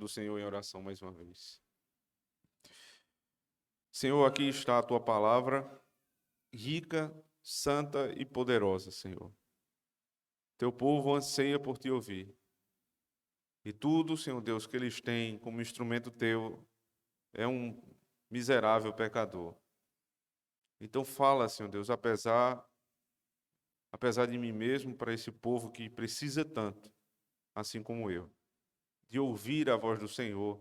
do Senhor em oração mais uma vez. Senhor, aqui está a tua palavra, rica, santa e poderosa, Senhor. Teu povo anseia por te ouvir. E tudo, Senhor Deus, que eles têm como instrumento teu é um miserável pecador. Então fala, Senhor Deus, apesar de mim mesmo, para esse povo que precisa tanto, assim como eu, de ouvir a voz do Senhor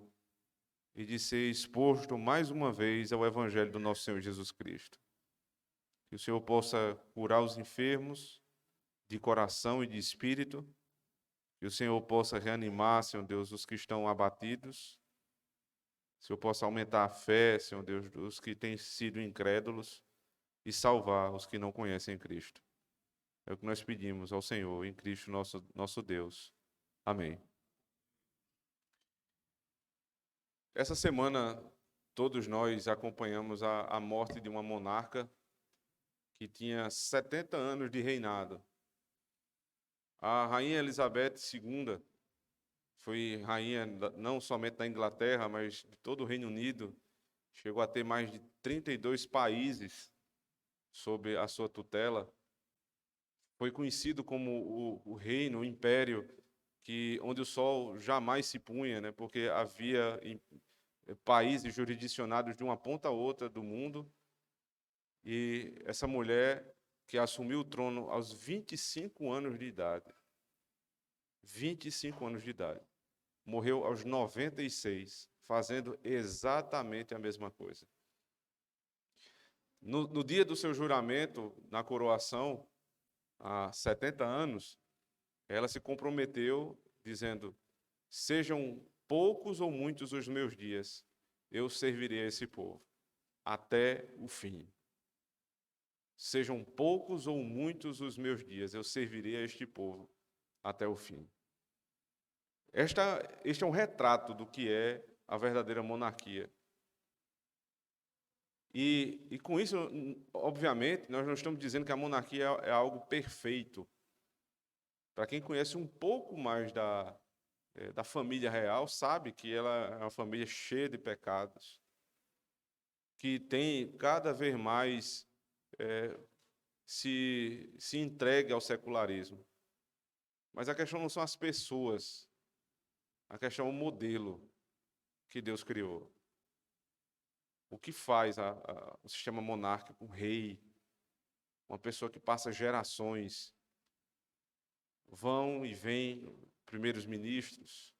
e de ser exposto mais uma vez ao Evangelho do nosso Senhor Jesus Cristo. Que o Senhor possa curar os enfermos de coração e de espírito, que o Senhor possa reanimar, Senhor Deus, os que estão abatidos, que o Senhor possa aumentar a fé, Senhor Deus, dos que têm sido incrédulos e salvar os que não conhecem Cristo. É o que nós pedimos ao Senhor, em Cristo nosso Deus. Amém. Essa semana, todos nós acompanhamos a morte de uma monarca que tinha 70 anos de reinado. A rainha Elizabeth II foi rainha não somente da Inglaterra, mas de todo o Reino Unido. Chegou a ter mais de 32 países sob a sua tutela. Foi conhecido como o reino, o império, onde o sol jamais se punha, né? Porque havia países jurisdicionados de uma ponta a outra do mundo. E essa mulher que assumiu o trono aos 25 anos de idade, 25 anos de idade, morreu aos 96, fazendo exatamente a mesma coisa. No dia do seu juramento, na coroação, há 70 anos, ela se comprometeu dizendo: sejam poucos ou muitos os meus dias, eu servirei a esse povo, até o fim. Sejam poucos ou muitos os meus dias, eu servirei a este povo, até o fim. Este é um retrato do que é a verdadeira monarquia. E com isso, obviamente, nós não estamos dizendo que a monarquia é algo perfeito. Para quem conhece um pouco mais da família real, sabe que ela é uma família cheia de pecados, que tem cada vez mais se entregue ao secularismo. Mas a questão não são as pessoas, a questão é o modelo que Deus criou. O que faz o sistema monárquico, o rei, uma pessoa que passa gerações, vão e vêm primeiros ministros,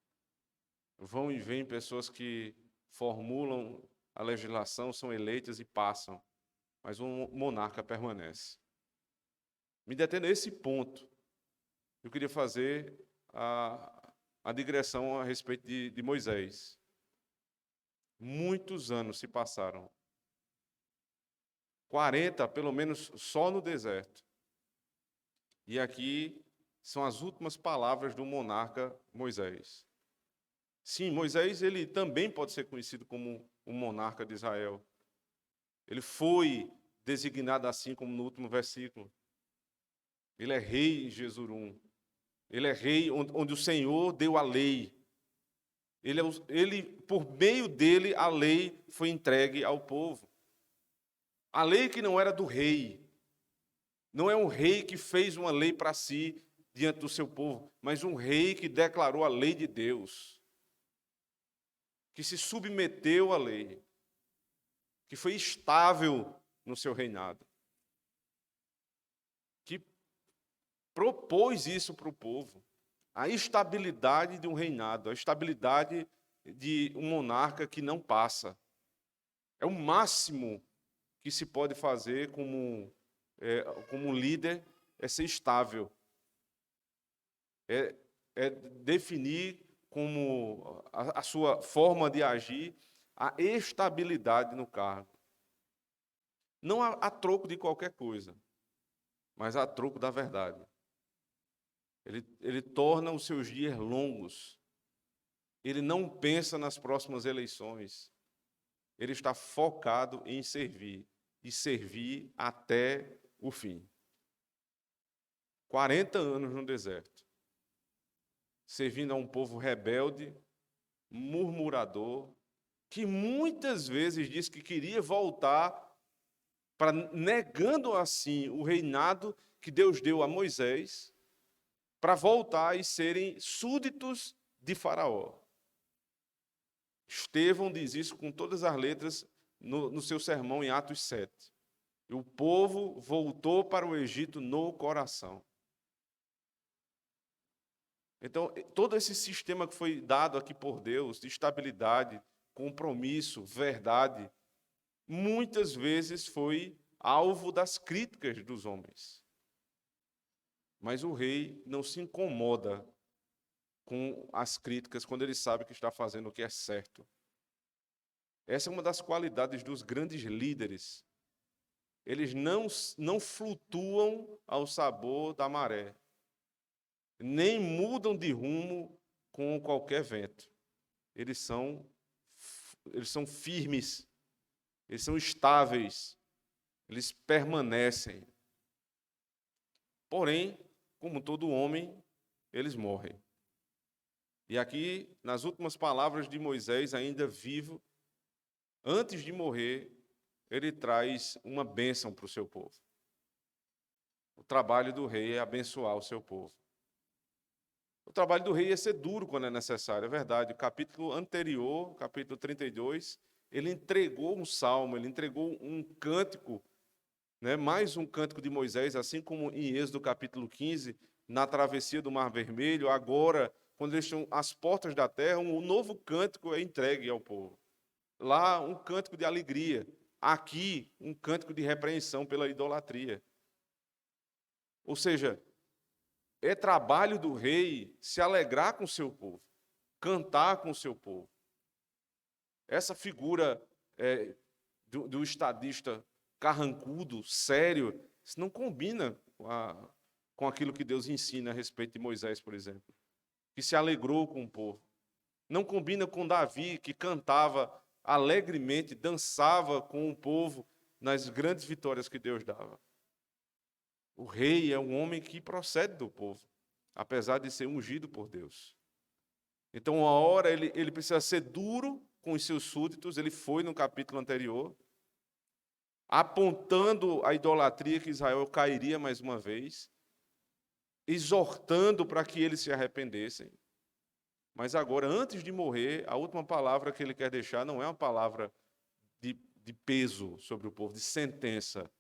vão e vêm pessoas que formulam a legislação, são eleitas e passam, mas um monarca permanece. Me detendo nesse ponto, eu queria fazer a digressão a respeito de Moisés. Muitos anos se passaram. 40, pelo menos, só no deserto. E aqui são as últimas palavras do monarca Moisés. Sim, Moisés ele também pode ser conhecido como um monarca de Israel. Ele foi designado assim como no último versículo. Ele é rei em Jesurum. Ele é rei onde o Senhor deu a lei. Por meio dele, a lei foi entregue ao povo. A lei que não era do rei. Não é um rei que fez uma lei para si diante do seu povo, mas um rei que declarou a lei de Deus, que se submeteu à lei, que foi estável no seu reinado, que propôs isso para o povo, a estabilidade de um reinado, a estabilidade de um monarca que não passa. É o máximo que se pode fazer como líder, é ser estável. É definir como a sua forma de agir a estabilidade no cargo. Não a troco de qualquer coisa, mas a troco da verdade. Ele torna os seus dias longos. Ele não pensa nas próximas eleições. Ele está focado em servir, e servir até o fim. 40 anos no deserto, servindo a um povo rebelde, murmurador, que muitas vezes disse que queria voltar, negando assim o reinado que Deus deu a Moisés, para voltar e serem súditos de Faraó. Estevão diz isso com todas as letras no seu sermão em Atos 7. E o povo voltou para o Egito no coração. Então, todo esse sistema que foi dado aqui por Deus, de estabilidade, compromisso, verdade, muitas vezes foi alvo das críticas dos homens. Mas o rei não se incomoda com as críticas quando ele sabe que está fazendo o que é certo. Essa é uma das qualidades dos grandes líderes. Eles não flutuam ao sabor da maré, nem mudam de rumo com qualquer vento. Eles são firmes, eles são estáveis, eles permanecem. Porém, como todo homem, eles morrem. E aqui, nas últimas palavras de Moisés, ainda vivo, antes de morrer, ele traz uma bênção para o seu povo. O trabalho do rei é abençoar o seu povo. O trabalho do rei é ser duro quando é necessário, é verdade. O capítulo anterior, capítulo 32, ele entregou um salmo, ele entregou um cântico, né, mais um cântico de Moisés, assim como em Êxodo capítulo 15, na travessia do Mar Vermelho, agora, quando eles estão às portas da terra, um novo cântico é entregue ao povo. Lá, um cântico de alegria. Aqui, um cântico de repreensão pela idolatria. Ou seja, é trabalho do rei se alegrar com o seu povo, cantar com o seu povo. Essa figura do estadista carrancudo, sério, isso não combina com aquilo que Deus ensina a respeito de Moisés, por exemplo, que se alegrou com o povo. Não combina com Davi, que cantava alegremente, dançava com o povo nas grandes vitórias que Deus dava. O rei é um homem que procede do povo, apesar de ser ungido por Deus. Então, uma hora ele precisa ser duro com os seus súditos, ele foi no capítulo anterior, apontando a idolatria que Israel cairia mais uma vez, exortando para que eles se arrependessem. Mas agora, antes de morrer, a última palavra que ele quer deixar não é uma palavra de peso sobre o povo, de sentença,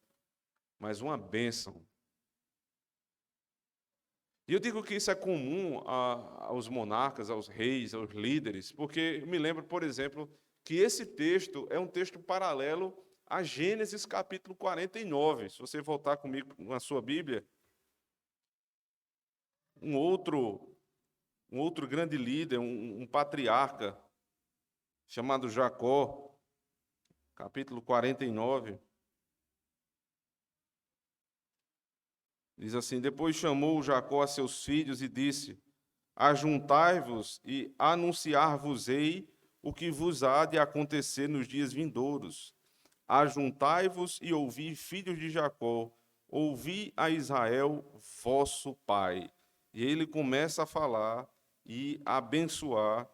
mas uma bênção. E eu digo que isso é comum aos monarcas, aos reis, aos líderes, porque eu me lembro, por exemplo, que esse texto é um texto paralelo a Gênesis capítulo 49. Se você voltar comigo na sua Bíblia, um outro grande líder, um patriarca, chamado Jacó, capítulo 49, diz assim: depois chamou Jacó a seus filhos e disse: ajuntai-vos e anunciar-vos-ei o que vos há de acontecer nos dias vindouros. Ajuntai-vos e ouvi, filhos de Jacó, ouvi a Israel, vosso pai. E ele começa a falar e a abençoar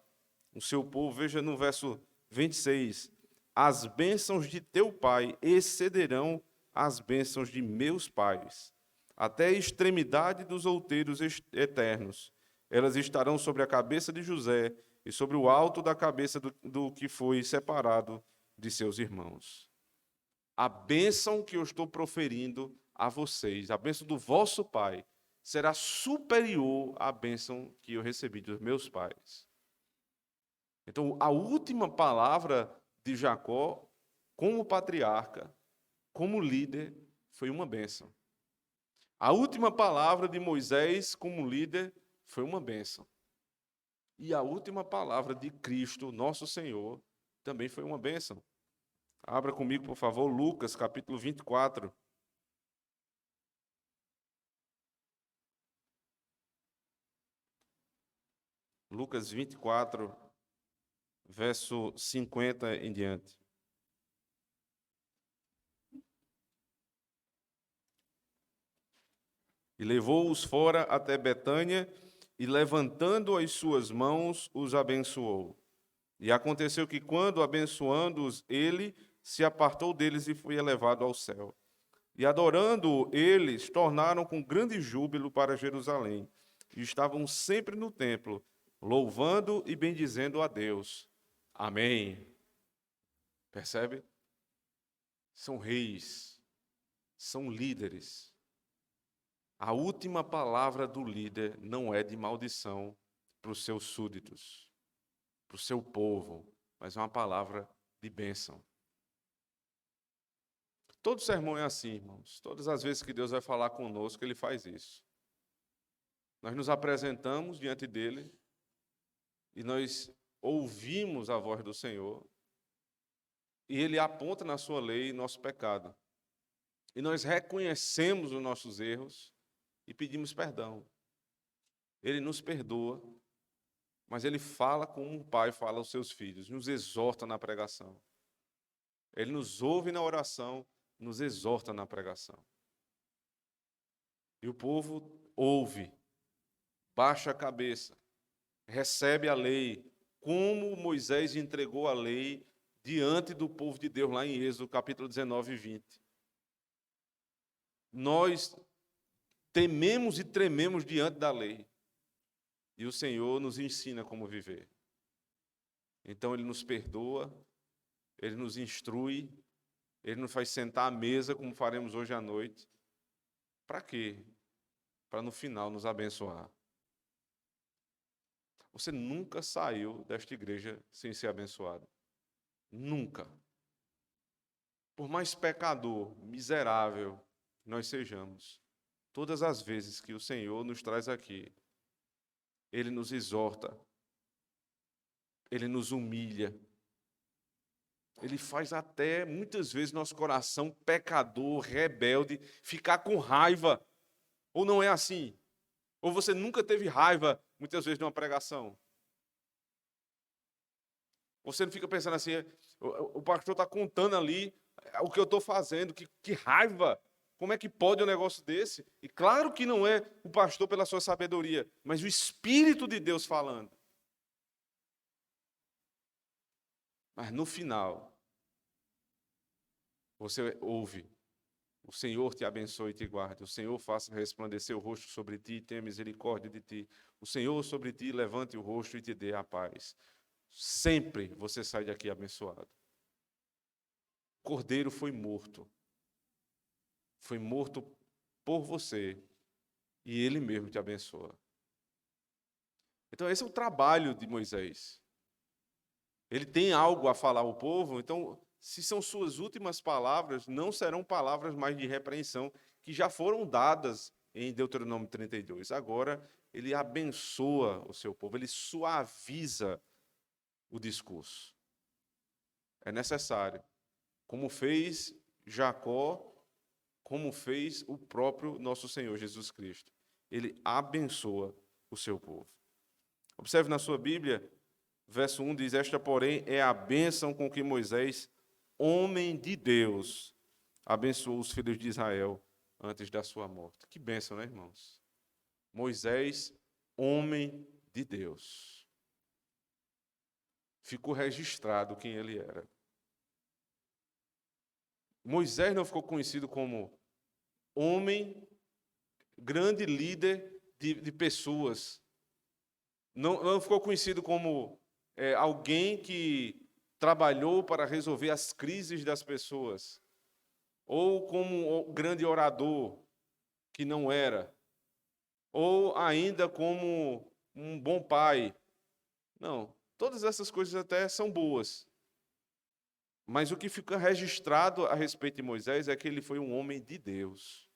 o seu povo. Veja no verso 26. As bênçãos de teu pai excederão as bênçãos de meus pais, até a extremidade dos outeiros eternos. Elas estarão sobre a cabeça de José e sobre o alto da cabeça do que foi separado de seus irmãos. A bênção que eu estou proferindo a vocês, a bênção do vosso pai, será superior à bênção que eu recebi dos meus pais. Então, a última palavra de Jacó, como patriarca, como líder, foi uma bênção. A última palavra de Moisés, como líder, foi uma bênção. E a última palavra de Cristo, nosso Senhor, também foi uma bênção. Abra comigo, por favor, Lucas, capítulo 24. Lucas 24, verso 50 em diante. E levou-os fora até Betânia, e levantando as suas mãos, os abençoou. E aconteceu que, quando abençoando-os, ele se apartou deles e foi elevado ao céu. E adorando eles, tornaram com grande júbilo para Jerusalém. E estavam sempre no templo, louvando e bendizendo a Deus. Amém. Percebe? São reis, são líderes. A última palavra do líder não é de maldição para os seus súditos, para o seu povo, mas é uma palavra de bênção. Todo sermão é assim, irmãos. Todas as vezes que Deus vai falar conosco, Ele faz isso. Nós nos apresentamos diante dEle e nós ouvimos a voz do Senhor e Ele aponta na sua lei nosso pecado. E nós reconhecemos os nossos erros e pedimos perdão. Ele nos perdoa, mas Ele fala como um pai fala aos seus filhos, nos exorta na pregação. Ele nos ouve na oração, nos exorta na pregação. E o povo ouve, baixa a cabeça, recebe a lei, como Moisés entregou a lei diante do povo de Deus, lá em Êxodo, capítulo 19 e 20. Nós tememos e trememos diante da lei, e o Senhor nos ensina como viver. Então Ele nos perdoa, Ele nos instrui, Ele nos faz sentar à mesa, como faremos hoje à noite. Para quê? Para no final nos abençoar. Você nunca saiu desta igreja sem ser abençoado. Nunca. Por mais pecador, miserável que nós sejamos, todas as vezes que o Senhor nos traz aqui, Ele nos exorta, Ele nos humilha, Ele faz até, muitas vezes, nosso coração pecador, rebelde, ficar com raiva. Ou não é assim? Ou você nunca teve raiva, muitas vezes, de uma pregação? Você não fica pensando assim, o pastor está contando ali o que eu estou fazendo, que raiva, como é que pode um negócio desse? E claro que não é o pastor pela sua sabedoria, mas o Espírito de Deus falando. Mas no final, você ouve, o Senhor te abençoe e te guarde, o Senhor faça resplandecer o rosto sobre ti e tenha misericórdia de ti, o Senhor sobre ti levante o rosto e te dê a paz. Sempre você sai daqui abençoado. O Cordeiro foi morto por você, e Ele mesmo te abençoa. Então esse é o trabalho de Moisés. Ele tem algo a falar ao povo, então, se são suas últimas palavras, não serão palavras mais de repreensão, que já foram dadas em Deuteronômio 32. Agora, ele abençoa o seu povo, ele suaviza o discurso. É necessário. Como fez Jacó, como fez o próprio nosso Senhor Jesus Cristo. Ele abençoa o seu povo. Observe na sua Bíblia, verso 1 diz: esta, porém, é a bênção com que Moisés, homem de Deus, abençoou os filhos de Israel antes da sua morte. Que bênção, né, irmãos? Moisés, homem de Deus. Ficou registrado quem ele era. Moisés não ficou conhecido como homem, grande líder de pessoas. Não ficou conhecido como alguém que trabalhou para resolver as crises das pessoas. Ou como um grande orador, que não era. Ou ainda como um bom pai. Não, todas essas coisas até são boas. Mas o que fica registrado a respeito de Moisés é que ele foi um homem de Deus.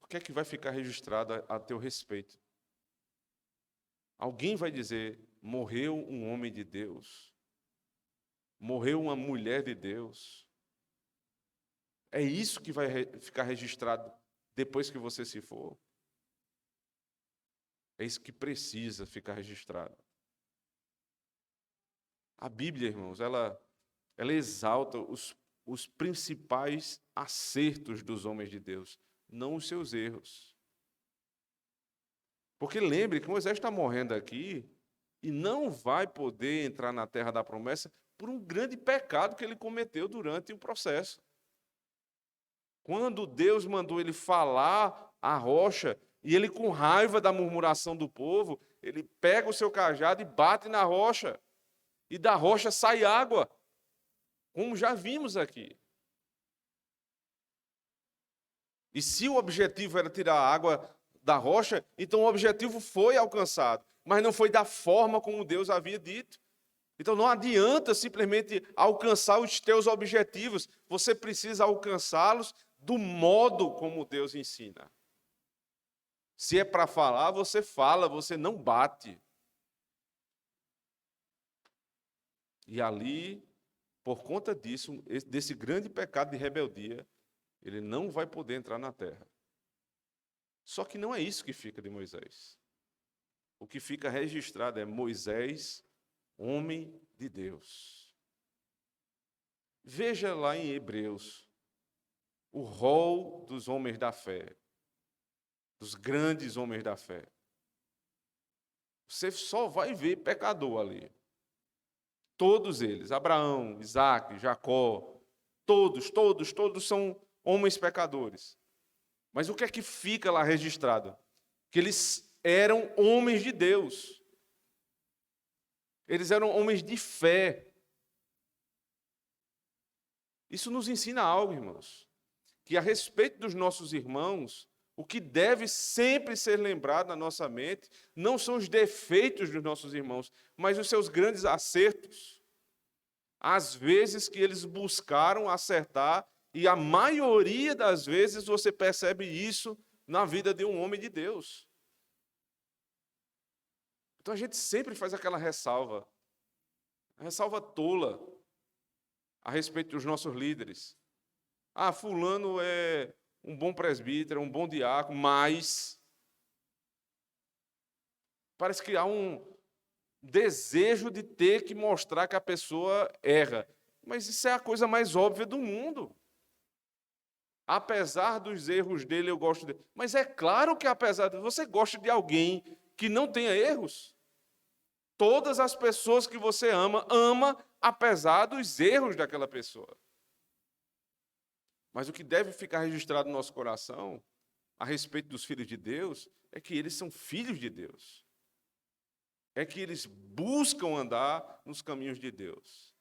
O que é que vai ficar registrado a teu respeito? Alguém vai dizer, morreu um homem de Deus. Morreu uma mulher de Deus. É isso que vai ficar registrado depois que você se for. É isso que precisa ficar registrado. A Bíblia, irmãos, ela exalta os principais acertos dos homens de Deus, não os seus erros. Porque lembre que Moisés está morrendo aqui e não vai poder entrar na terra da promessa por um grande pecado que ele cometeu durante o processo. Quando Deus mandou ele falar à rocha, e ele, com raiva da murmuração do povo, ele pega o seu cajado e bate na rocha, e da rocha sai água, como já vimos aqui. E se o objetivo era tirar a água da rocha, então o objetivo foi alcançado, mas não foi da forma como Deus havia dito. Então não adianta simplesmente alcançar os teus objetivos, você precisa alcançá-los do modo como Deus ensina. Se é para falar, você fala, você não bate. E ali, por conta disso, desse grande pecado de rebeldia, ele não vai poder entrar na terra. Só que não é isso que fica de Moisés. O que fica registrado é Moisés, homem de Deus. Veja lá em Hebreus o rol dos homens da fé, dos grandes homens da fé. Você só vai ver pecador ali. Todos eles, Abraão, Isaac, Jacó, todos são homens pecadores. Mas o que é que fica lá registrado? Que eles eram homens de Deus. Eles eram homens de fé. Isso nos ensina algo, irmãos. Que a respeito dos nossos irmãos, o que deve sempre ser lembrado na nossa mente não são os defeitos dos nossos irmãos, mas os seus grandes acertos. Às vezes que eles buscaram acertar, e a maioria das vezes você percebe isso na vida de um homem de Deus. Então a gente sempre faz aquela ressalva tola, a respeito dos nossos líderes. Ah, fulano é um bom presbítero, um bom diácono, mas parece que há um desejo de ter que mostrar que a pessoa erra. Mas isso é a coisa mais óbvia do mundo. Apesar dos erros dele, eu gosto dele. Mas é claro que apesar de você gosta de alguém que não tenha erros. Todas as pessoas que você ama apesar dos erros daquela pessoa. Mas o que deve ficar registrado no nosso coração, a respeito dos filhos de Deus, é que eles são filhos de Deus. É que eles buscam andar nos caminhos de Deus.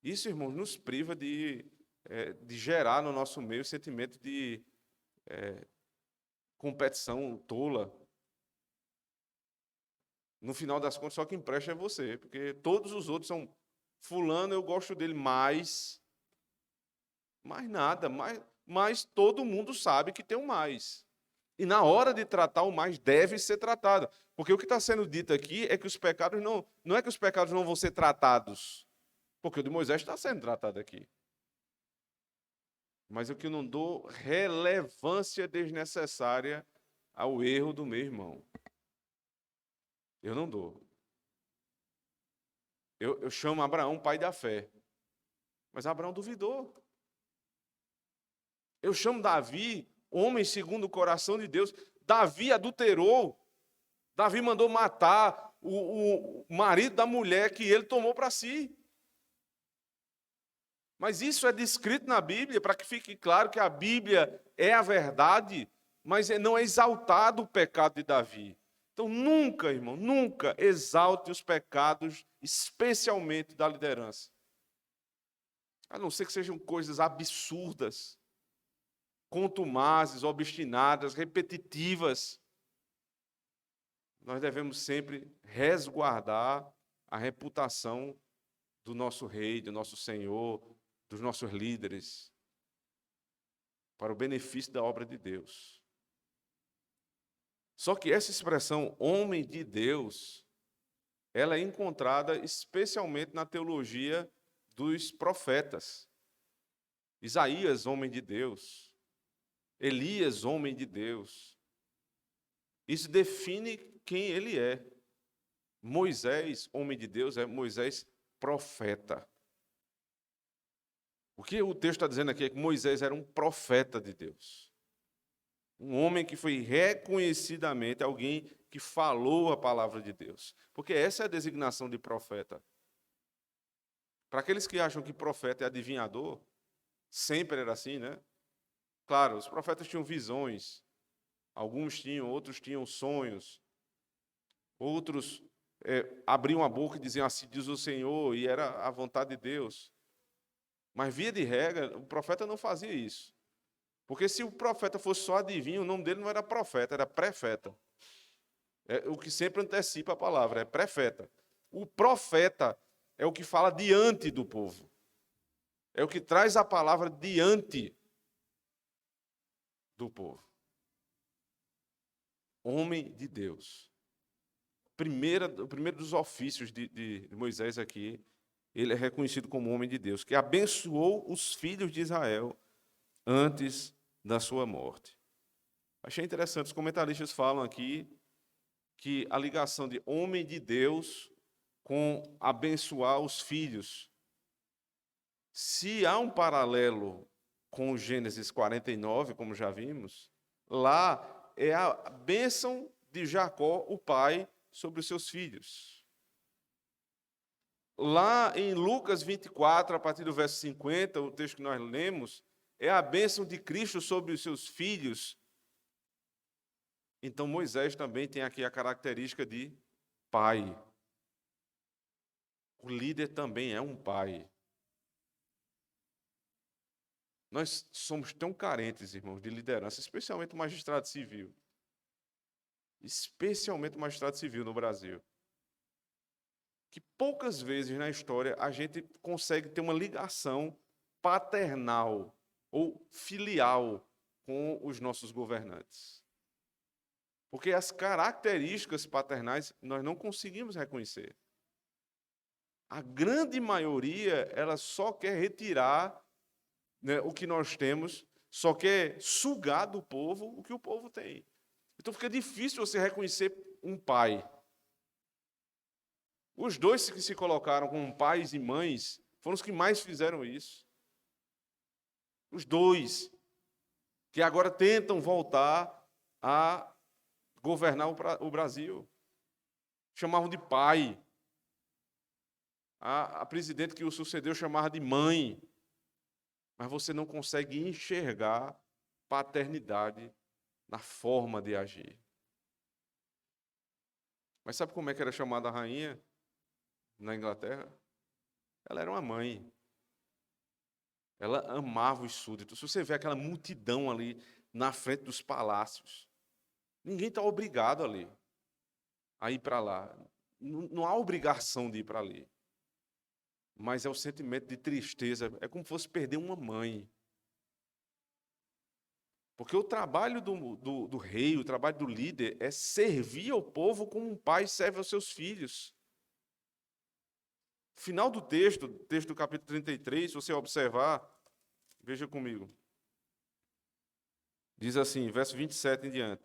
Isso, irmãos, nos priva de gerar no nosso meio o sentimento de competição tola. No final das contas, só quem presta é você, porque todos os outros são fulano, eu gosto dele mais nada, mas todo mundo sabe que tem um mais. E na hora de tratar o mais, deve ser tratado. Porque o que está sendo dito aqui é que os pecados não é que os pecados não vão ser tratados, porque o de Moisés está sendo tratado aqui. Mas eu que não dou relevância desnecessária ao erro do meu irmão. Eu não dou. Eu chamo Abraão pai da fé. Mas Abraão duvidou. Eu chamo Davi homem segundo o coração de Deus. Davi adulterou. Davi mandou matar o marido da mulher que ele tomou para si. Mas isso é descrito na Bíblia para que fique claro que a Bíblia é a verdade, mas não é exaltado o pecado de Davi. Então nunca, irmão, nunca exalte os pecados, especialmente da liderança. A não ser que sejam coisas absurdas, contumazes, obstinadas, repetitivas. Nós devemos sempre resguardar a reputação do nosso rei, do nosso Senhor, dos nossos líderes, para o benefício da obra de Deus. Só que essa expressão, homem de Deus, ela é encontrada especialmente na teologia dos profetas. Isaías, homem de Deus. Elias, homem de Deus. Isso define quem ele é. Moisés, homem de Deus, é Moisés, profeta. O que o texto está dizendo aqui é que Moisés era um profeta de Deus. Um homem que foi reconhecidamente alguém que falou a palavra de Deus. Porque essa é a designação de profeta. Para aqueles que acham que profeta é adivinhador, sempre era assim, né? Claro, os profetas tinham visões, alguns tinham, outros tinham sonhos, outros abriam a boca e diziam assim, diz o Senhor, e era a vontade de Deus. Mas, via de regra, o profeta não fazia isso. Porque se o profeta fosse só adivinho, o nome dele não era profeta, era prefeta. É o que sempre antecipa a palavra, é prefeta. O profeta é o que fala diante do povo. É o que traz a palavra diante do povo. Homem de Deus. O primeiro dos ofícios de Moisés aqui, ele é reconhecido como homem de Deus, que abençoou os filhos de Israel antes da sua morte. Achei interessante, os comentaristas falam aqui que a ligação de homem de Deus com abençoar os filhos. Se há um paralelo com o Gênesis 49, como já vimos, lá é a bênção de Jacó, o pai, sobre os seus filhos. Lá em Lucas 24, a partir do verso 50, o texto que nós lemos, é a bênção de Cristo sobre os seus filhos. Então Moisés também tem aqui a característica de pai. O líder também é um pai. Nós somos tão carentes, irmãos, de liderança, especialmente o magistrado civil. Especialmente o magistrado civil no Brasil. Que poucas vezes na história a gente consegue ter uma ligação paternal ou filial com os nossos governantes. Porque as características paternais nós não conseguimos reconhecer. A grande maioria, ela só quer retirar, né, o que nós temos, só quer sugar do povo o que o povo tem. Então fica difícil você reconhecer um pai. Os dois que se colocaram como pais e mães foram os que mais fizeram isso. Os dois que agora tentam voltar a governar o Brasil. Chamavam de pai. A presidente que o sucedeu chamava de mãe. Mas você não consegue enxergar paternidade na forma de agir. Mas sabe como é que era chamada a rainha na Inglaterra? Ela era uma mãe. Ela amava os súditos. Se você vê aquela multidão ali na frente dos palácios, ninguém está obrigado ali a ir para lá. Não há obrigação de ir para ali. Mas é o sentimento de tristeza. É como se fosse perder uma mãe. Porque o trabalho do rei, o trabalho do líder, é servir ao povo como um pai serve aos seus filhos. Final do texto do capítulo 33, se você observar, veja comigo. Diz assim, verso 27 em diante.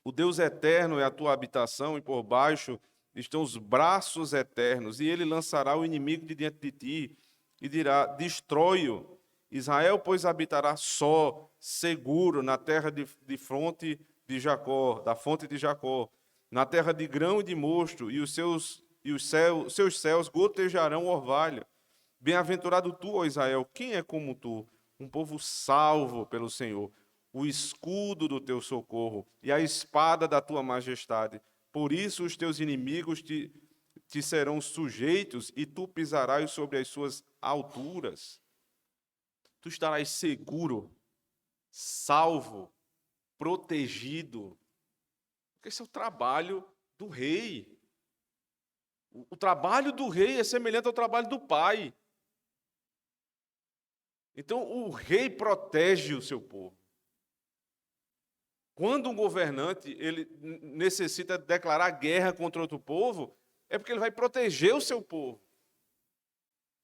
O Deus eterno é a tua habitação e por baixo estão os braços eternos, e ele lançará o inimigo de diante de ti e dirá, destrói-o. Israel, pois, habitará só, seguro, na terra de fronte de Jacó, da fonte de Jacó, na terra de grão e de mosto, e os seus céus gotejarão orvalho. Bem-aventurado tu, ó Israel, quem é como tu? Um povo salvo pelo Senhor, o escudo do teu socorro e a espada da tua majestade. Por isso os teus inimigos te serão sujeitos e tu pisarás sobre as suas alturas. Tu estarás seguro, salvo, protegido. Porque esse é o trabalho do rei. O trabalho do rei é semelhante ao trabalho do pai. Então, o rei protege o seu povo. Quando um governante ele necessita declarar guerra contra outro povo, é porque ele vai proteger o seu povo.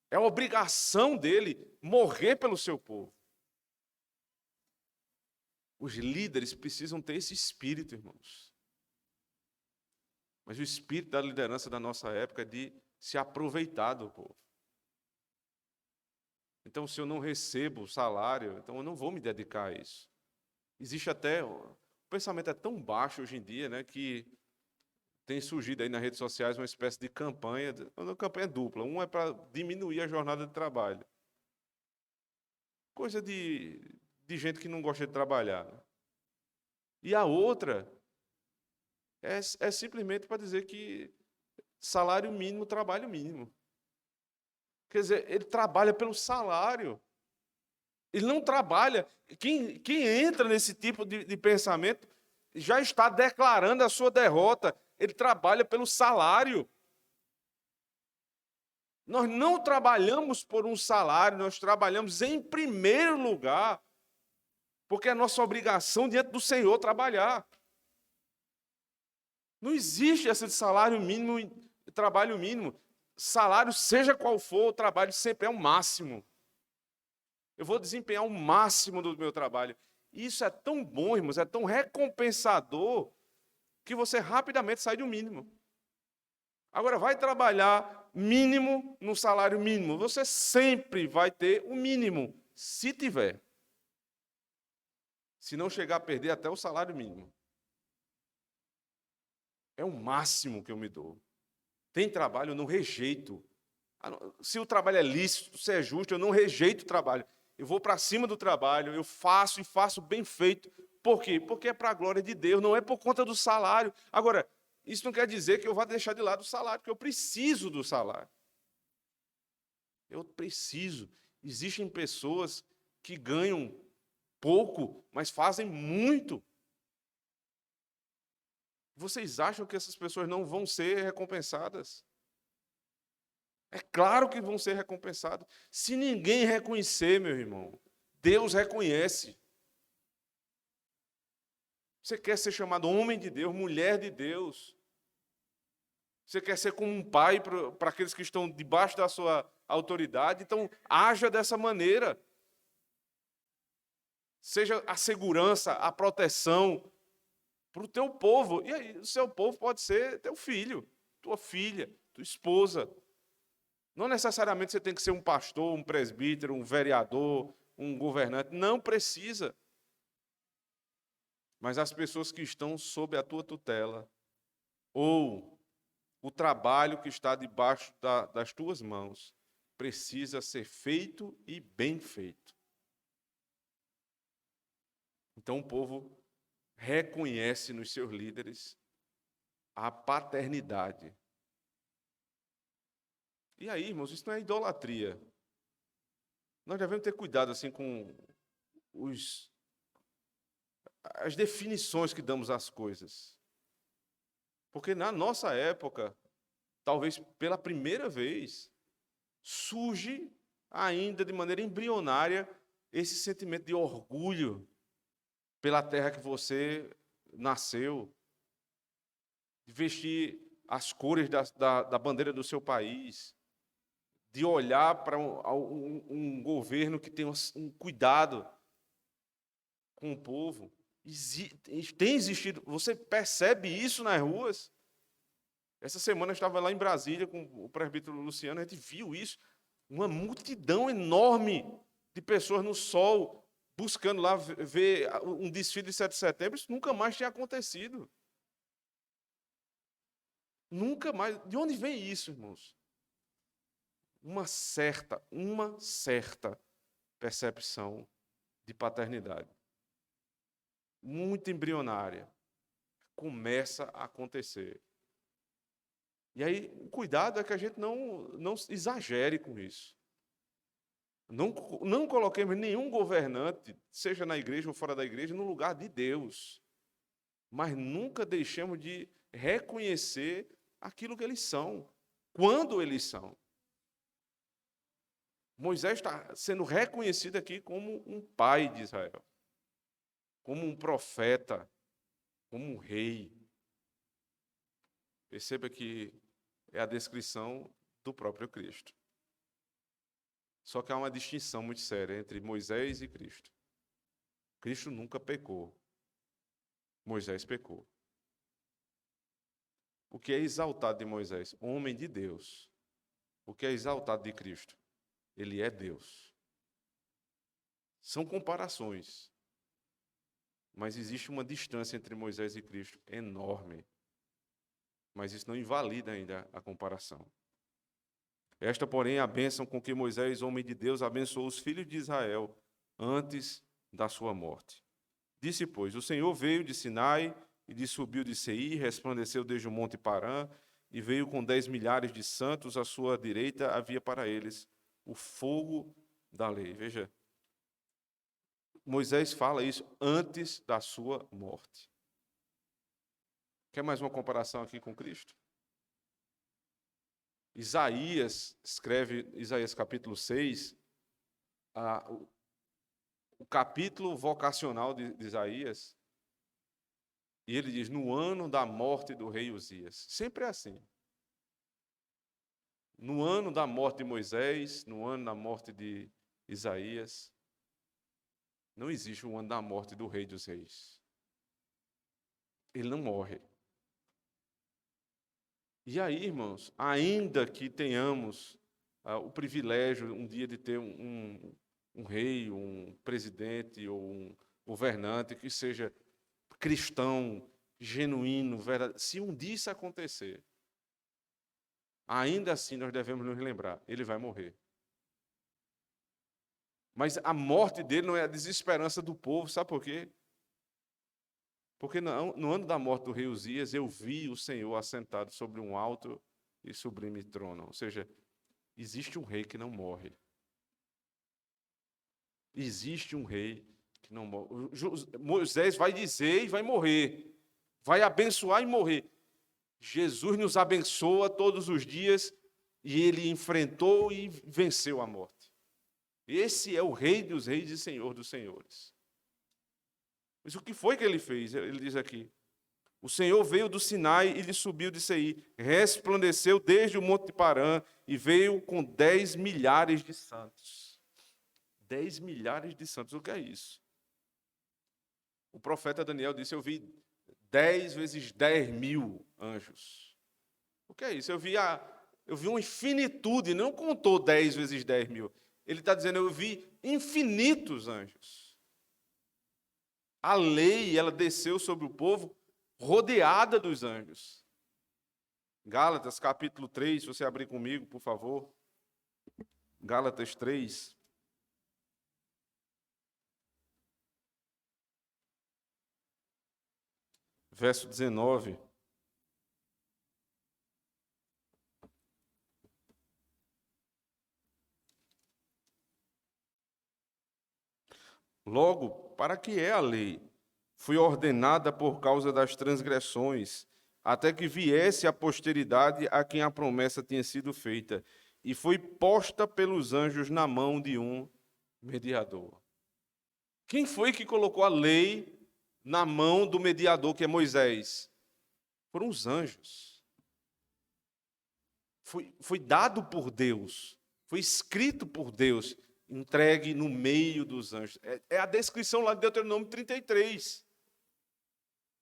É a obrigação dele morrer pelo seu povo. Os líderes precisam ter esse espírito, irmãos. Mas o espírito da liderança da nossa época é de se aproveitar do povo. Então, se eu não recebo salário, então eu não vou me dedicar a isso. Existe até O pensamento é tão baixo hoje em dia, né, que tem surgido aí nas redes sociais uma espécie de campanha, uma campanha dupla. Um é para diminuir a jornada de trabalho. Coisa de gente que não gosta de trabalhar, né? E a outra é simplesmente para dizer que salário mínimo, trabalho mínimo. Quer dizer, ele trabalha pelo salário. Ele não trabalha. Quem entra nesse tipo de pensamento já está declarando a sua derrota. Ele trabalha pelo salário. Nós não trabalhamos por um salário, nós trabalhamos em primeiro lugar, porque é nossa obrigação diante do Senhor trabalhar. Não existe esse salário mínimo e trabalho mínimo. Salário, seja qual for, o trabalho sempre é o máximo. Eu vou desempenhar o máximo do meu trabalho. Isso é tão bom, irmãos, é tão recompensador, que você rapidamente sai do mínimo. Agora, vai trabalhar mínimo no salário mínimo. Você sempre vai ter o mínimo, se tiver. Se não chegar a perder até o salário mínimo. É o máximo que eu me dou. Tem trabalho, eu não rejeito. Se o trabalho é lícito, se é justo, eu não rejeito o trabalho. Eu vou para cima do trabalho, eu faço e faço bem feito. Por quê? Porque é para a glória de Deus, não é por conta do salário. Agora, isso não quer dizer que eu vá deixar de lado o salário, porque eu preciso do salário. Eu preciso. Existem pessoas que ganham pouco, mas fazem muito. Vocês acham que essas pessoas não vão ser recompensadas? É claro que vão ser recompensados. Se ninguém reconhecer, meu irmão, Deus reconhece. Você quer ser chamado homem de Deus, mulher de Deus. Você quer ser como um pai para aqueles que estão debaixo da sua autoridade. Então, haja dessa maneira. Seja a segurança, a proteção para o teu povo. E aí, o seu povo pode ser teu filho, tua filha, tua esposa. Não necessariamente você tem que ser um pastor, um presbítero, um vereador, um governante. Não precisa. Mas as pessoas que estão sob a tua tutela, ou o trabalho que está debaixo das tuas mãos, precisa ser feito e bem feito. Então o povo reconhece nos seus líderes a paternidade. E aí, irmãos, isso não é idolatria. Nós devemos ter cuidado assim com as definições que damos às coisas. Porque na nossa época, talvez pela primeira vez, surge ainda de maneira embrionária esse sentimento de orgulho pela terra que você nasceu, de vestir as cores da bandeira do seu país, de olhar para um governo que tem um cuidado com o povo. Tem existido, você percebe isso nas ruas? Essa semana eu estava lá em Brasília com o presbítero Luciano, a gente viu isso, uma multidão enorme de pessoas no sol, buscando lá ver um desfile de 7 de setembro. Isso nunca mais tinha acontecido. Nunca mais. De onde vem isso, irmãos? Uma certa percepção de paternidade. Muito embrionária. Começa a acontecer. E aí, o cuidado é que a gente não exagere com isso. Não coloquemos nenhum governante, seja na igreja ou fora da igreja, no lugar de Deus. Mas nunca deixemos de reconhecer aquilo que eles são, quando eles são. Moisés está sendo reconhecido aqui como um pai de Israel, como um profeta, como um rei. Perceba que é a descrição do próprio Cristo. Só que há uma distinção muito séria entre Moisés e Cristo. Cristo nunca pecou. Moisés pecou. O que é exaltado de Moisés? Homem de Deus. O que é exaltado de Cristo? Ele é Deus. São comparações. Mas existe uma distância entre Moisés e Cristo enorme. Mas isso não invalida ainda a comparação. Esta, porém, é a bênção com que Moisés, homem de Deus, abençoou os filhos de Israel antes da sua morte. Disse, pois, o Senhor veio de Sinai e subiu de Seir, resplandeceu desde o monte Parã, e veio com 10 milhares de santos, à sua direita havia para eles o fogo da lei. Veja, Moisés fala isso antes da sua morte. Quer mais uma comparação aqui com Cristo? Isaías escreve, Isaías capítulo 6, o capítulo vocacional de Isaías, e ele diz, no ano da morte do rei Uzias. Sempre é assim. No ano da morte de Moisés, no ano da morte de Isaías, não existe um ano da morte do rei dos reis. Ele não morre. E aí, irmãos, ainda que tenhamos o privilégio um dia de ter um rei, um presidente ou um governante que seja cristão, genuíno, verdadeiro, se um dia isso acontecer, ainda assim nós devemos nos lembrar, ele vai morrer. Mas a morte dele não é a desesperança do povo, sabe por quê? Porque no ano da morte do rei Uzias, eu vi o Senhor assentado sobre um alto e sublime trono. Ou seja, existe um rei que não morre. Existe um rei que não morre. Moisés vai dizer e vai morrer. Vai abençoar e morrer. Jesus nos abençoa todos os dias e ele enfrentou e venceu a morte. Esse é o Rei dos Reis e Senhor dos Senhores. Mas o que foi que ele fez? Ele diz aqui, o Senhor veio do Sinai e lhe subiu de Seir, resplandeceu desde o monte de Parã e veio com 10 milhares de santos. 10 milhares de santos, o que é isso? O profeta Daniel disse, eu vi 10 vezes 10 mil anjos. O que é isso? Eu vi uma infinitude, não contou 10 vezes 10 mil. Ele está dizendo, eu vi infinitos anjos. A lei, ela desceu sobre o povo, rodeada dos anjos. Gálatas, capítulo 3, se você abrir comigo, por favor. Gálatas 3. Verso 19. Logo, para que é a lei? Foi ordenada por causa das transgressões, até que viesse a posteridade a quem a promessa tinha sido feita, e foi posta pelos anjos na mão de um mediador. Quem foi que colocou a lei na mão do mediador, que é Moisés? Foram os anjos. Foi dado por Deus, foi escrito por Deus, entregue no meio dos anjos. É a descrição lá de Deuteronômio 33.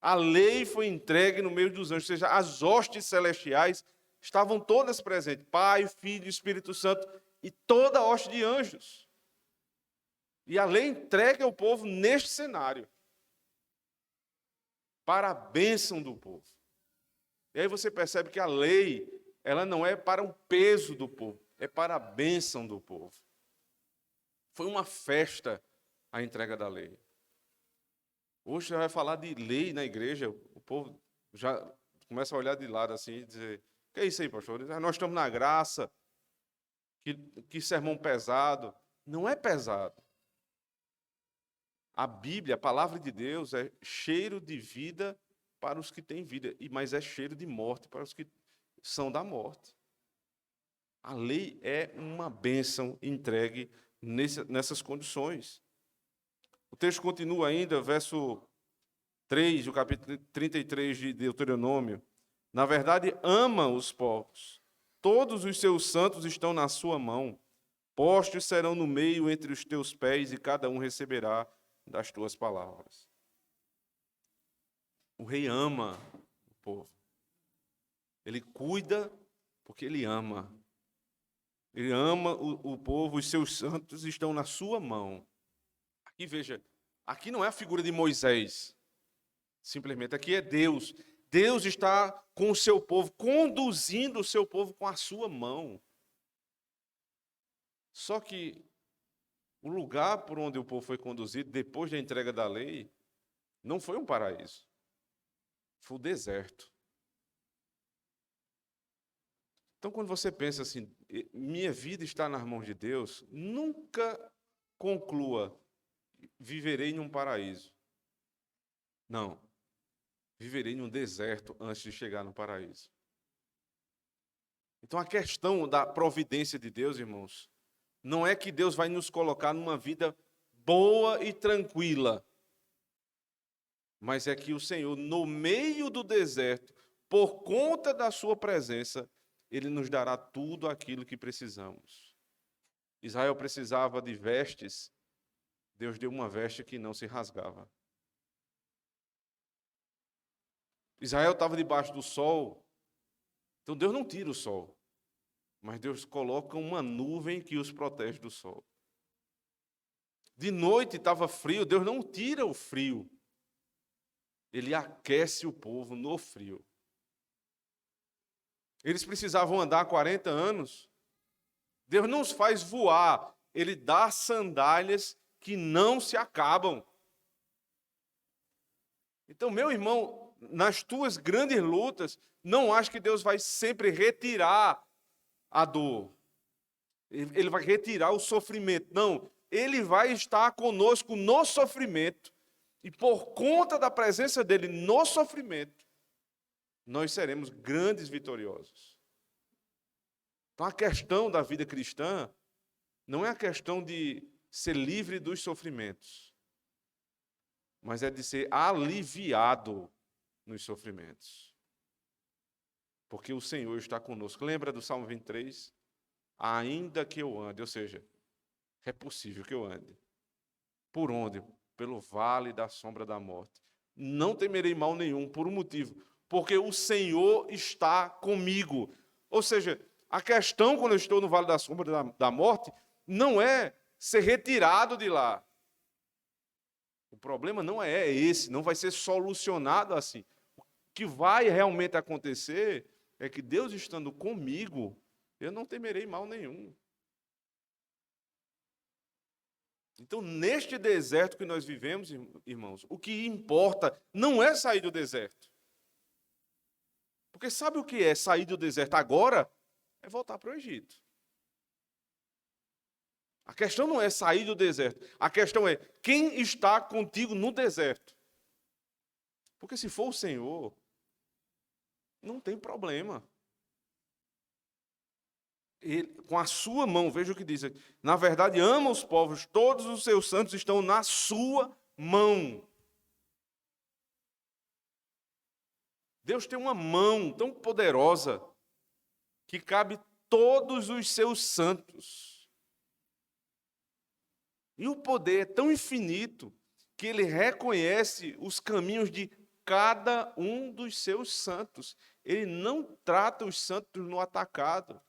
A lei foi entregue no meio dos anjos, ou seja, as hostes celestiais estavam todas presentes, Pai, Filho e Espírito Santo, e toda a hoste de anjos. E a lei entregue ao povo neste cenário, para a bênção do povo. E aí você percebe que a lei, ela não é para o peso do povo, é para a bênção do povo. Foi uma festa a entrega da lei. Hoje você vai falar de lei na igreja, o povo já começa a olhar de lado assim e dizer, o que é isso aí, pastor? Nós estamos na graça, que sermão pesado. Não é pesado. A Bíblia, a palavra de Deus, é cheiro de vida para os que têm vida, mas é cheiro de morte para os que são da morte. A lei é uma bênção entregue nessas condições. O texto continua ainda, verso 3, do capítulo 33 de Deuteronômio. Na verdade, ama os povos. Todos os seus santos estão na sua mão. Postos serão no meio entre os teus pés, e cada um receberá das tuas palavras. O rei ama o povo. Ele cuida porque ele ama. Ele ama o povo, os seus santos estão na sua mão. Aqui veja, Aqui não é a figura de Moisés. Simplesmente aqui é Deus. Deus está com o seu povo, conduzindo o seu povo com a sua mão. Só que o lugar por onde o povo foi conduzido depois da entrega da lei não foi um paraíso. Foi o deserto. Então, quando você pensa assim, minha vida está nas mãos de Deus, nunca conclua, viverei num paraíso. Não. Viverei num deserto antes de chegar no paraíso. Então, a questão da providência de Deus, irmãos, não é que Deus vai nos colocar numa vida boa e tranquila, mas é que o Senhor, no meio do deserto, por conta da sua presença, Ele nos dará tudo aquilo que precisamos. Israel precisava de vestes, Deus deu uma veste que não se rasgava. Israel estava debaixo do sol, então Deus não tira o sol, mas Deus coloca uma nuvem que os protege do sol. De noite estava frio, Deus não tira o frio, Ele aquece o povo no frio. Eles precisavam andar 40 anos. Deus não os faz voar, Ele dá sandálias que não se acabam. Então, meu irmão, nas tuas grandes lutas, não acho que Deus vai sempre retirar a dor. Ele vai retirar o sofrimento. Não, Ele vai estar conosco no sofrimento. E por conta da presença dEle no sofrimento, nós seremos grandes vitoriosos. Então, a questão da vida cristã não é a questão de ser livre dos sofrimentos, mas é de ser aliviado nos sofrimentos. Porque o Senhor está conosco. Lembra do Salmo 23? Ainda que eu ande, ou seja, é possível que eu ande. Por onde? Pelo vale da sombra da morte. Não temerei mal nenhum, por um motivo, porque o Senhor está comigo. Ou seja, a questão quando eu estou no vale da sombra da morte não é ser retirado de lá. O problema não é esse, não vai ser solucionado assim. O que vai realmente acontecer é que Deus estando comigo, eu não temerei mal nenhum. Então, neste deserto que nós vivemos, irmãos, o que importa não é sair do deserto. Porque sabe o que é sair do deserto agora? É voltar para o Egito. A questão não é sair do deserto. A questão é quem está contigo no deserto. Porque se for o Senhor, não tem problema. Ele, com a sua mão, veja o que diz aqui. Na verdade, ama os povos, todos os seus santos estão na sua mão. Deus tem uma mão tão poderosa que cabe todos os seus santos. E o poder é tão infinito que ele reconhece os caminhos de cada um dos seus santos. Ele não trata os santos no atacado,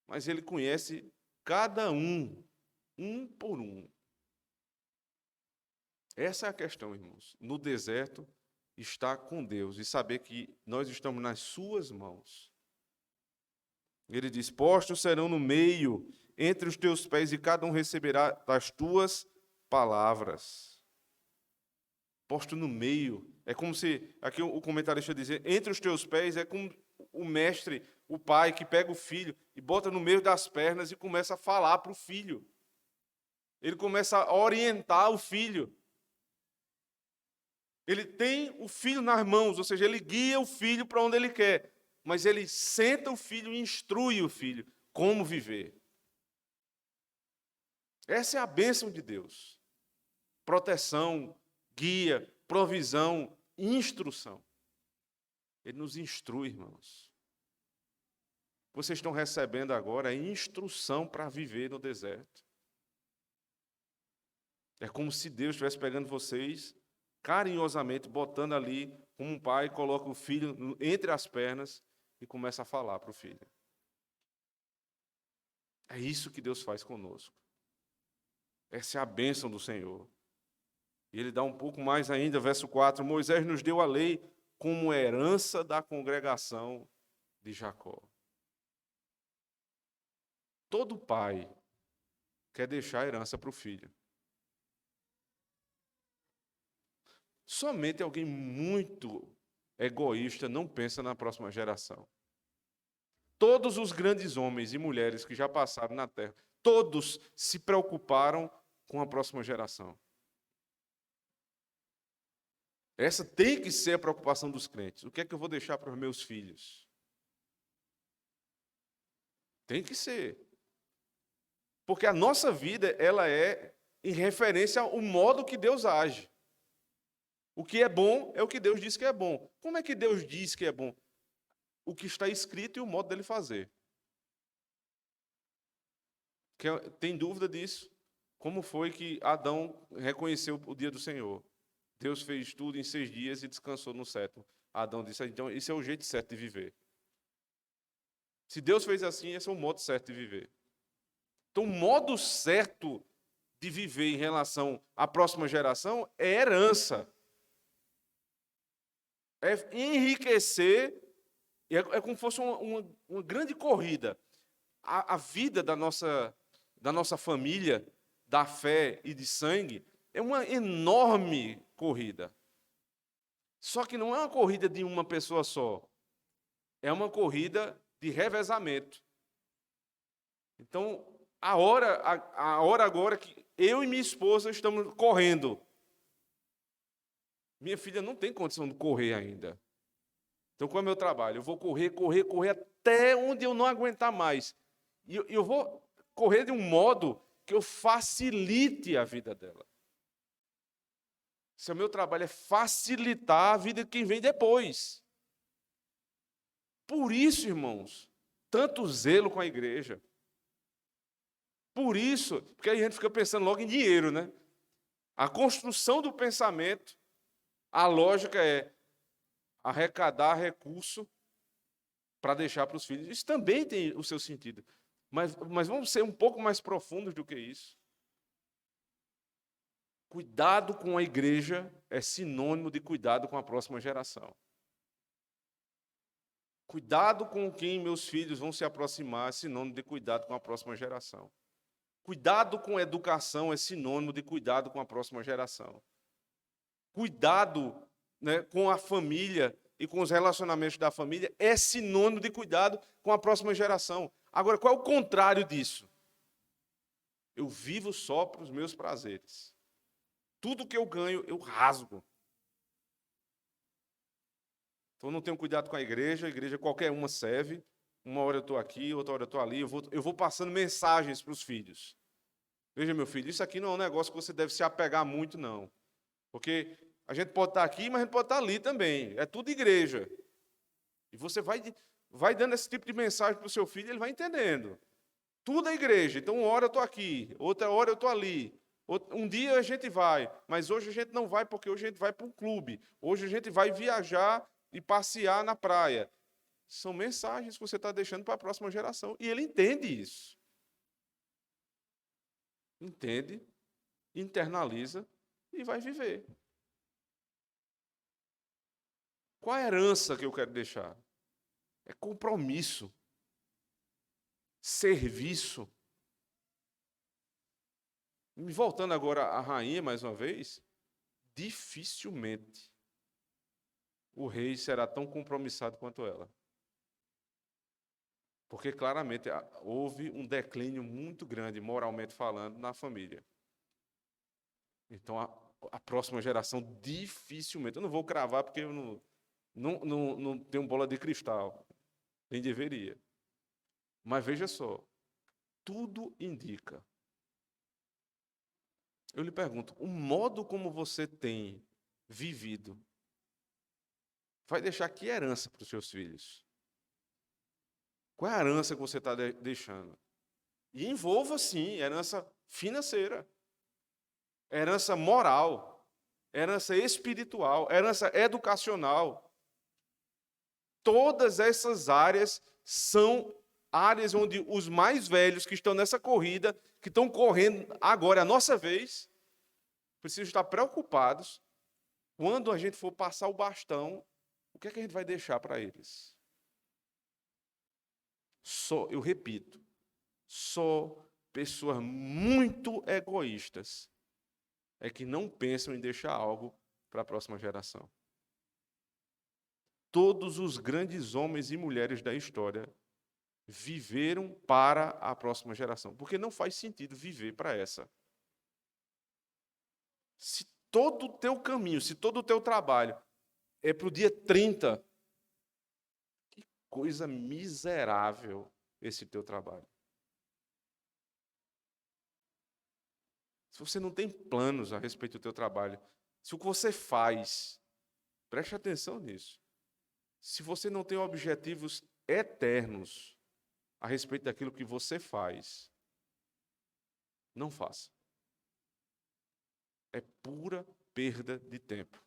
mas ele conhece cada um, um por um. Essa é a questão, irmãos. No deserto, estar com Deus e saber que nós estamos nas suas mãos. Ele diz, postos serão no meio, entre os teus pés, e cada um receberá das tuas palavras. Posto no meio, é como se, aqui o comentarista dizer, entre os teus pés é como o mestre, o pai que pega o filho e bota no meio das pernas e começa a falar para o filho. Ele começa a orientar o filho. Ele tem o filho nas mãos, ou seja, ele guia o filho para onde ele quer, mas ele senta o filho e instrui o filho como viver. Essa é a bênção de Deus. Proteção, guia, provisão, instrução. Ele nos instrui, irmãos. Vocês estão recebendo agora a instrução para viver no deserto. É como se Deus estivesse pegando vocês carinhosamente, botando ali, como um pai coloca o filho entre as pernas e começa a falar para o filho. É isso que Deus faz conosco. Essa é a bênção do Senhor. E ele dá um pouco mais ainda, verso 4, Moisés nos deu a lei como herança da congregação de Jacó. Todo pai quer deixar a herança para o filho. Somente alguém muito egoísta não pensa na próxima geração. Todos os grandes homens e mulheres que já passaram na terra, todos se preocuparam com a próxima geração. Essa tem que ser a preocupação dos crentes. O que é que eu vou deixar para os meus filhos? Tem que ser. Porque a nossa vida, ela é em referência ao modo que Deus age. O que é bom é o que Deus diz que é bom. Como é que Deus diz que é bom? O que está escrito e o modo dele fazer. Tem dúvida disso? Como foi que Adão reconheceu o dia do Senhor? Deus fez tudo em 6 dias e descansou no 7º. Adão disse, então, isso é o jeito certo de viver. Se Deus fez assim, esse é o modo certo de viver. Então, o modo certo de viver em relação à próxima geração é herança. É enriquecer, é como se fosse uma grande corrida. A vida da nossa família, da fé e de sangue, é uma enorme corrida. Só que não é uma corrida de uma pessoa só. É uma corrida de revezamento. Então, a hora agora que eu e minha esposa estamos correndo. Minha filha não tem condição de correr ainda. Então, qual é o meu trabalho? Eu vou correr até onde eu não aguentar mais. E eu vou correr de um modo que eu facilite a vida dela. Se o meu trabalho é facilitar a vida de quem vem depois. Por isso, irmãos, tanto zelo com a igreja. Por isso, porque aí a gente fica pensando logo em dinheiro, né? A construção do pensamento, a lógica é arrecadar recurso para deixar para os filhos. Isso também tem o seu sentido. Mas vamos ser um pouco mais profundos do que isso. Cuidado com a igreja é sinônimo de cuidado com a próxima geração. Cuidado com quem meus filhos vão se aproximar é sinônimo de cuidado com a próxima geração. Cuidado com a educação é sinônimo de cuidado com a próxima geração. Cuidado, né, com a família e com os relacionamentos da família é sinônimo de cuidado com a próxima geração. Agora, qual é o contrário disso? Eu vivo só para os meus prazeres. Tudo que eu ganho, eu rasgo. Então, eu não tenho cuidado com a igreja qualquer uma serve. Uma hora eu estou aqui, outra hora eu estou ali. Eu vou passando mensagens para os filhos. Veja, meu filho, isso aqui não é um negócio que você deve se apegar muito, não. Porque a gente pode estar aqui, mas a gente pode estar ali também. É tudo igreja. E você vai dando esse tipo de mensagem para o seu filho, ele vai entendendo. Tudo é igreja. Então, uma hora eu estou aqui, outra hora eu estou ali. Um dia a gente vai, mas hoje a gente não vai porque hoje a gente vai para um clube. Hoje a gente vai viajar e passear na praia. São mensagens que você está deixando para a próxima geração. E ele entende isso. Entende, internaliza e vai viver. Qual a herança que eu quero deixar? É compromisso, serviço. E voltando agora à rainha, mais uma vez, dificilmente o rei será tão compromissado quanto ela. Porque claramente houve um declínio muito grande, moralmente falando, na família. Então, a próxima geração dificilmente... Eu não vou cravar porque eu não tenho bola de cristal. Nem deveria. Mas veja só, tudo indica. Eu lhe pergunto, o modo como você tem vivido vai deixar que herança para os seus filhos? Qual é a herança que você está deixando? E envolva, sim, herança financeira, herança moral, herança espiritual, herança educacional. Todas essas áreas são áreas onde os mais velhos que estão nessa corrida, que estão correndo agora a nossa vez, precisam estar preocupados quando a gente for passar o bastão, o que é que a gente vai deixar para eles? Eu repito, só pessoas muito egoístas é que não pensam em deixar algo para a próxima geração. Todos os grandes homens e mulheres da história viveram para a próxima geração, porque não faz sentido viver para essa. Se todo o teu caminho, se todo o teu trabalho é para o dia 30, que coisa miserável esse teu trabalho. Se você não tem planos a respeito do teu trabalho, se o que você faz, preste atenção nisso. Se você não tem objetivos eternos a respeito daquilo que você faz, não faça. É pura perda de tempo.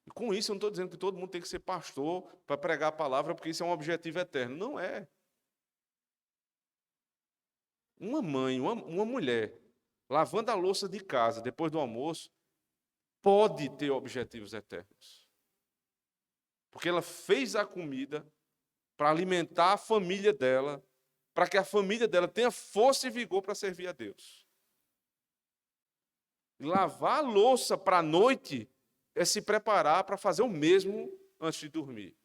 E com isso eu não estou dizendo que todo mundo tem que ser pastor para pregar a palavra, porque isso é um objetivo eterno. Não é. Uma mãe, uma mulher, lavando a louça de casa depois do almoço, pode ter objetivos eternos. Porque ela fez a comida para alimentar a família dela, para que a família dela tenha força e vigor para servir a Deus. Lavar a louça para a noite é se preparar para fazer o mesmo antes de dormir.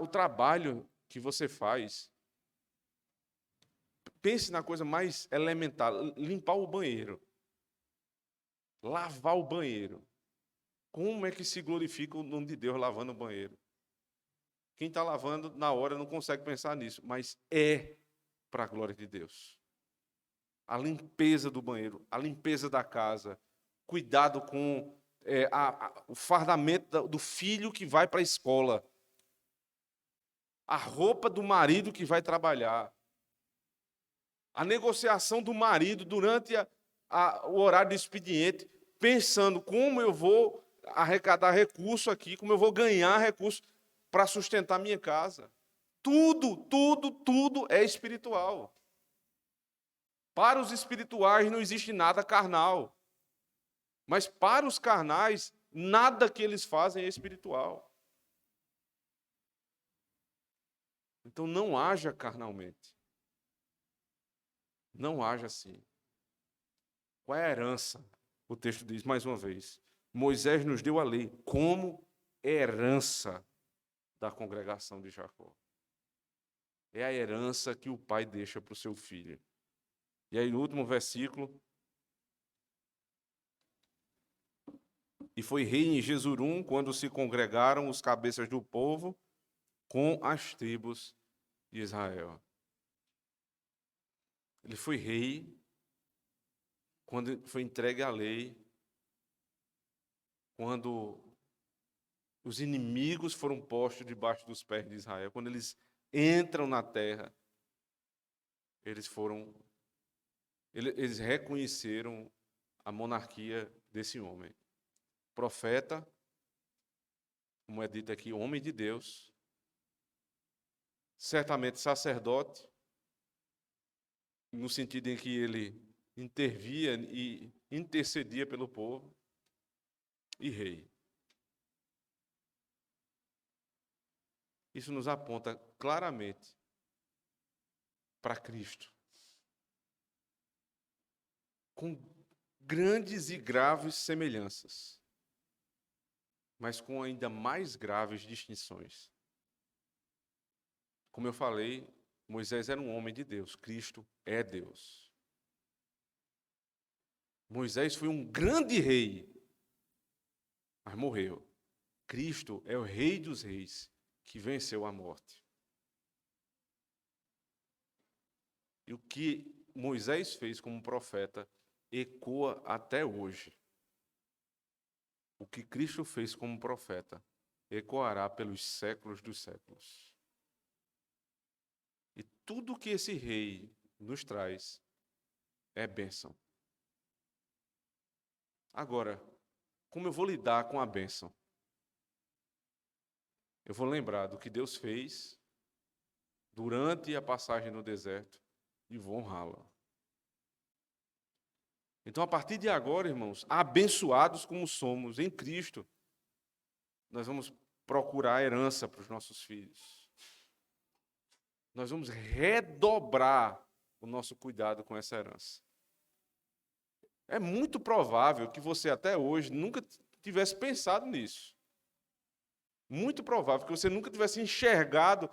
O trabalho que você faz, pense na coisa mais elementar, limpar o banheiro, lavar o banheiro. Como é que se glorifica o nome de Deus lavando o banheiro? Quem está lavando na hora não consegue pensar nisso, mas é para a glória de Deus. A limpeza do banheiro, a limpeza da casa, cuidado com o fardamento do filho que vai para a escola, a roupa do marido que vai trabalhar, a negociação do marido durante o horário do expediente, pensando como eu vou arrecadar recurso aqui, como eu vou ganhar recurso para sustentar minha casa. Tudo é espiritual. Para os espirituais não existe nada carnal. Mas para os carnais, nada que eles fazem é espiritual. Então não haja carnalmente. Não haja assim. Qual é a herança? O texto diz mais uma vez: Moisés nos deu a lei como herança da congregação de Jacó. É a herança que o pai deixa para o seu filho. E aí, no último versículo: E foi rei em Jesurum quando se congregaram os cabeças do povo com as tribos de Israel. Ele foi rei quando foi entregue a lei, quando os inimigos foram postos debaixo dos pés de Israel, quando eles entram na terra, eles reconheceram a monarquia desse homem. Profeta, como é dito aqui, homem de Deus, certamente sacerdote, no sentido em que ele intervia e intercedia pelo povo, e rei. Isso nos aponta claramente para Cristo, com grandes e graves semelhanças, mas com ainda mais graves distinções. Como eu falei, Moisés era um homem de Deus, Cristo é Deus. Moisés foi um grande rei, mas morreu. Cristo é o Rei dos Reis, que venceu a morte. E o que Moisés fez como profeta ecoa até hoje. O que Cristo fez como profeta ecoará pelos séculos dos séculos. E tudo que esse rei nos traz é bênção. Agora, como eu vou lidar com a bênção? Eu vou lembrar do que Deus fez durante a passagem no deserto e vou honrá-la. Então, a partir de agora, irmãos, abençoados como somos em Cristo, nós vamos procurar herança para os nossos filhos. Nós vamos redobrar o nosso cuidado com essa herança. É muito provável que você até hoje nunca tivesse pensado nisso. Muito provável que você nunca tivesse enxergado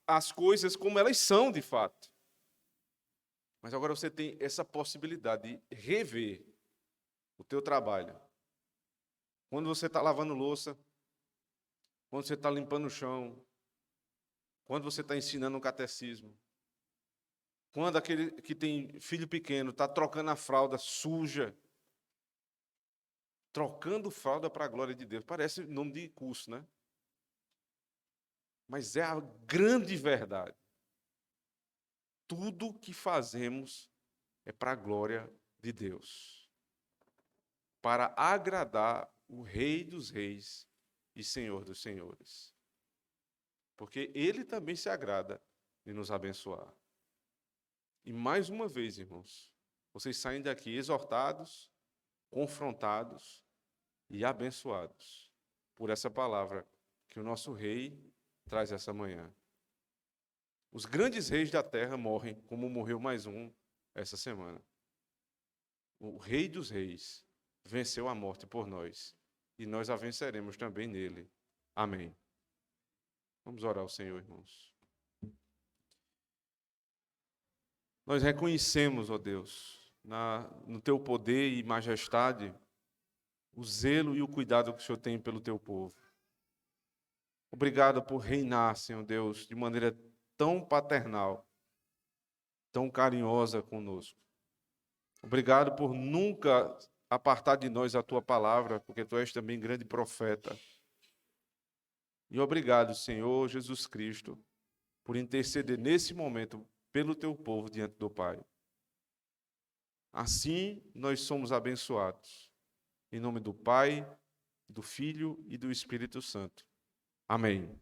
as coisas como elas são de fato. Mas agora você tem essa possibilidade de rever o teu trabalho. Quando você está lavando louça, quando você está limpando o chão, quando você está ensinando um catecismo, quando aquele que tem filho pequeno está trocando a fralda suja, trocando fralda para a glória de Deus. Parece nome de curso, né? Mas é a grande verdade. Tudo que fazemos é para a glória de Deus, para agradar o Rei dos Reis e Senhor dos Senhores. Porque Ele também se agrada de nos abençoar. E mais uma vez, irmãos, vocês saem daqui exortados, confrontados e abençoados por essa palavra que o nosso Rei traz essa manhã. Os grandes reis da terra morrem, como morreu mais um essa semana. O Rei dos Reis venceu a morte por nós, e nós a venceremos também nele. Amém. Vamos orar ao Senhor, irmãos. Nós reconhecemos, ó Deus, no teu poder e majestade, o zelo e o cuidado que o Senhor tem pelo teu povo. Obrigado por reinar, Senhor Deus, de maneira tão paternal, tão carinhosa conosco. Obrigado por nunca apartar de nós a tua palavra, porque tu és também grande profeta. E obrigado, Senhor Jesus Cristo, por interceder nesse momento pelo teu povo diante do Pai. Assim nós somos abençoados. Em nome do Pai, do Filho e do Espírito Santo. Amém.